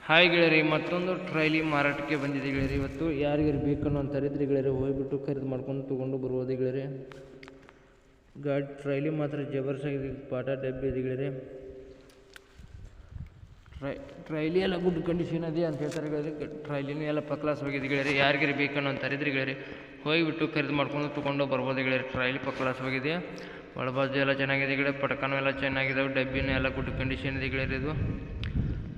Hi ಗೆಳೆಯರಿ, ಮತ್ತೊಂದು ಟ್ರೈಲಿ ಮಾರಾಟಕ್ಕೆ ಬಂದಿದೆ ಗೆಳೆಯರಿ. ಇವತ್ತು ಯಾರಿಗಾರು ಬೇಕನ್ನೋ ಇದ್ರೆ ಗೆಳೆಯರಿ ಹೋಗ್ಬಿಟ್ಟು ಖರೀದಿ ಮಾಡ್ಕೊಂಡು ತೊಗೊಂಡು ಬರ್ಬೋದು ಗೆಳೆಯರಿ. ಗಾಡಿ ಟ್ರೈಲಿ ಮಾತ್ರ ಜಬರ್ಸಾಗಿದೆ, ಪಾಟ ಡಬ್ಬಿ ಇದೆ ಗೆಳೆಯರಿ. ಟ್ರೈಲಿ ಎಲ್ಲ ಗುಡ್ ಕಂಡೀಷನ್ ಇದೆ ಅಂತ ಹೇಳ್ತಾರೆ ಗೆಳೆಯರಿ. ಟ್ರೈಲಿನೂ ಎಲ್ಲ ಪಕ್ಲಾಸ್ ಹೋಗಿದೆ ಗೆಳೆಯರಿ. ಯಾರಿಗಾರು ಬೇಕನ್ನೋ ಇದ್ರೆ ಗೆಳೆಯರಿ ಹೋಗಿಬಿಟ್ಟು ಖರೀದಿ ಮಾಡ್ಕೊಂಡು ತೊಗೊಂಡು ಬರ್ಬೋದು ಗೆಳೆಯರಿ. ಟ್ರೈಲಿ ಪಕ್ಲಾಸ್ ಹೋಗಿದೆ, ಒಳಬಾಜು ಎಲ್ಲ ಚೆನ್ನಾಗಿದೆ ಗೆಳೆಯರಿ. ಪಟಕನೂ ಎಲ್ಲ ಚೆನ್ನಾಗಿದ್ದಾವೆ, ಡಬ್ಬಿನೂ ಎಲ್ಲ ಗುಡ್ ಕಂಡೀಷನ್ ಇದೆ ಗೆಳೆಯರಿ. ಇದು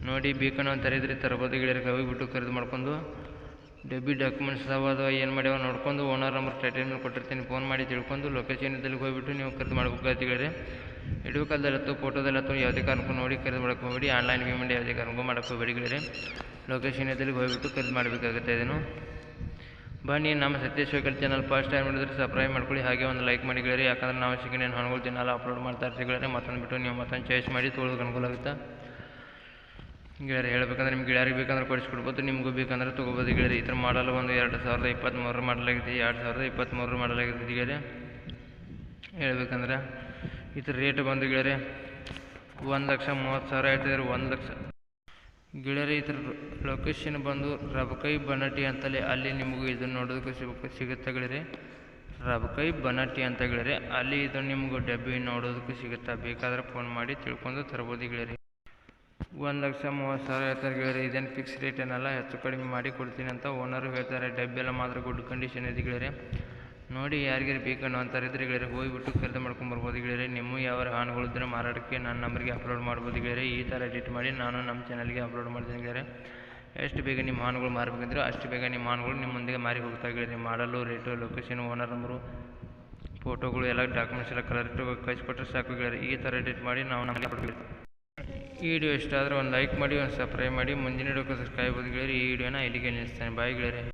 ನೋಡಿ ಬೇಕನ್ನೋ ಇದ್ರೆ ತರಬೋದು ಗೆಳೆಯರಿ. ಹೋಗಿಬಿಟ್ಟು ಖರೀದಿ ಮಾಡ್ಕೊಂಡು ಡಬ್ಬಿ ಡಾಕ್ಯುಮೆಂಟ್ಸ್ ಅದಾವ ಏನು ಮಾಡ್ಯಾವ ನೋಡ್ಕೊಂಡು ಓನರ್ ನಂಬರ್ ಟೈಟಲ್ ಮೇಲೆ ಕೊಟ್ಟಿರ್ತೀನಿ, ಫೋನ್ ಮಾಡಿ ತಿಳ್ಕೊಂಡು ಲೊಕೇಶನ್ ಇದ್ದಲ್ಲಿ ಹೋಗಿಬಿಟ್ಟು ನೀವು ಖರೀದಿ ಮಾಡ್ಬೇಕಾಗ್ತದೆ ಗೆಳೆಯರಿ. ವಿಡಿಯೋ ಕಾಲ್ದಲ್ಲತ್ತು ಫೋಟೋದಲ್ಲತ್ತು ಯಾವುದೇ ಕಾರಣಕ್ಕೂ ನೋಡಿ ಖರೀದಿ ಮಾಡೋಕೆ ಹೋಗಬೇಡಿ. ಆನ್ಲೈನ್ ಪೇಮೆಂಟ್ ಯಾವುದೇ ಕಾರಣಕ್ಕೂ ಮಾಡೋಕೆ ಹೋಗಬೇಡಿ ಗೆಳೆಯರಿ. ಲೊಕೇಶನ್ ಇದ್ದಲ್ಲಿ ಹೋಗಿಬಿಟ್ಟು ಖರೀದಿ ಮಾಡಬೇಕಾಗುತ್ತೆ. ಇದನ್ನು ಬನ್ನಿ, ನಮ್ಮ Satyesh vehicle channel first time ನೋಡಿದ್ರೆ ಸಬ್ಸ್ಕ್ರೈಬ್ ಮಾಡ್ಕೊಳ್ಳಿ, ಹಾಗೆ ಒಂದು ಲೈಕ್ ಮಾಡಿ ಗೆಳೆಯರಿ. ಯಾಕಂದ್ರೆ ನಾವು ಸೆಕೆಂಡ್ ಹ್ಯಾಂಡ್ ಹೊಣಗಳು ದಿನಾಲ ಅಪ್ಲೋಡ್ ಮಾಡ್ತಾ ಇರ್ತೀವಿ ಗೆಳೆಯರಿ. ಮತ್ತೊಂದು ಬಿಟ್ಟು ನೀವು ಮತ್ತೊಂದು ಚಾಯ್ಸ್ ಮಾಡಿ ತೊಗೊಳೋಕೆ ಅನುಕೂಲ ಆಗುತ್ತೆ ಗೆಳೆಯರಿ. ಹೇಳ್ಬೇಕಂದ್ರೆ ನಿಮ್ಗೆ ಗೆಳೆಯರಿಗೆ ಬೇಕಂದ್ರೆ ಕೊಡಿಸ್ಕೊಡ್ಬೋದು, ನಿಮಗೂ ಬೇಕಂದ್ರೆ ತೊಗೋಬೋದು ಗೆಳೆಯರಿ. ಈ ಥರ ಮಾಡಲು ಒಂದು 2023 ಮಾಡಲಾಗಿದೆ, 2023 ಮಾಡಲಾಗಿದೆ ಗೆಳೆಯರಿ. ಹೇಳ್ಬೇಕಂದ್ರೆ ಇದ್ರ ರೇಟ್ ಬಂದು ಗೆಳೆಯರಿ 1,30,000 ಹೇಳ್ತಿದ್ದಾರೆ. 1 ಲಕ್ಷ ಗೆಳೆಯರಿ. ಇದ್ರ ಲೊಕೇಶನ್ ಬಂದು ರಬಕೈ ಬನಟ್ಟಿ ಅಂತಲೇ, ಅಲ್ಲಿ ನಿಮಗೂ ಇದನ್ನು ನೋಡೋದಕ್ಕೆ ಸಿಗುತ್ತೆ ಗೆಳೆಯರಿ. ರಬಕೈ ಬನಟ್ಟಿ ಅಂತ ಗೆಳೆಯರಿ, ಅಲ್ಲಿ ಇದು ನಿಮಗೂ ಡಬ್ಬಿ ನೋಡೋದಕ್ಕೆ ಸಿಗುತ್ತೆ. ಬೇಕಾದ್ರೆ ಫೋನ್ ಮಾಡಿ ತಿಳ್ಕೊಂಡು ತರ್ಬೋದು ಗೆಳೆಯರಿ. 1,30,000 ಹೇಳ್ತಾರೆ ಗೆಳೆಯರಿ. ಇದೇನು ಫಿಕ್ಸ್ ರೇಟ್ ಏನಲ್ಲ, ಹೆಚ್ಚು ಕಡಿಮೆ ಮಾಡಿ ಕೊಡ್ತೀನಿ ಅಂತ ಓನರು ಹೇಳ್ತಾರೆ. ಡಬ್ಬಿ ಎಲ್ಲ ಮಾತ್ರ ಗುಡ್ ಕಂಡೀಷನ್ ಇದೆ ಗೆಳೆಯರಿ. ನೋಡಿ ಯಾರಿಗಾರು ಬೇಕನ್ನೋ ಇದ್ರೆ ಗೆಳೆಯರಿ ಹೋಗಿಬಿಟ್ಟು ಖರೀದಿ ಮಾಡ್ಕೊಂಬರ್ಬೋದು ಗೆಳೆಯರಿ. ನಿಮ್ಮ ಯಾವ ವಾಹನಗಳಿದ್ರೆ ಮಾರಾಟಕ್ಕೆ ನನ್ನ ನಂಬರ್ಗೆ ಅಪ್ಲೋಡ್ ಮಾಡ್ಬೋದು ಗೆಳೆಯರಿ. ಈ ಥರ ಎಡಿಟ್ ಮಾಡಿ ನಾನು ನಮ್ಮ ಚಾನಲ್ಗೆ ಅಪ್ಲೋಡ್ ಮಾಡ್ತೀನಿ ಗೆಳೆಯರಿ. ಎಷ್ಟು ಬೇಗ ನಿಮ್ಮ ವಾಹನಗಳು ಮಾರಬೇಕಂದ್ರೆ ಅಷ್ಟು ಬೇಗ ನಿಮ್ಮ ವಾಹನಗಳು ನಿಮ್ಮ ಮುಂದೆ ಮಾರಿ ಹೋಗ್ತಾ ಗೆಳೆಯರಿ. ಮಾಡಲು, ರೇಟು, ಲೊಕೇಶನ್, ಓನರ್ ನಂಬರು, ಫೋಟೋಗಳು ಎಲ್ಲ ಡಾಕ್ಯುಮೆಂಟ್ಸ್ ಎಲ್ಲ ಕಲರ್ಟು ಕಳಿಸ್ಕೊಟ್ರೆ ಸಾಕು ಗೆಳೆಯರಿ. ಈ ಥರ ಎಡಿಟ್ ಮಾಡಿ ನಾವು ನಮಗೆ ಅಪ್ಲೋಡ್. ಈ ವಿಡಿಯೋ ಇಷ್ಟ ಆದರೆ ಒಂದು ಲೈಕ್ ಮಾಡಿ, ಒಂದು ಸಬ್ಸ್ಕ್ರೈಬ್ ಮಾಡಿ. ಮುಂದಿನ ವಿಡಿಯೋಕ್ಕೆ ಕಾಯ್ಬೋದು ಗೆಳೆಯರಿ. ಈ ವಿಡಿಯೋನ ಇಲ್ಲಿಗೆ ನಿಲ್ಲಿಸ್ತೇನೆ. ಬಾಯ್ ಗೆಳೆಯರಿ.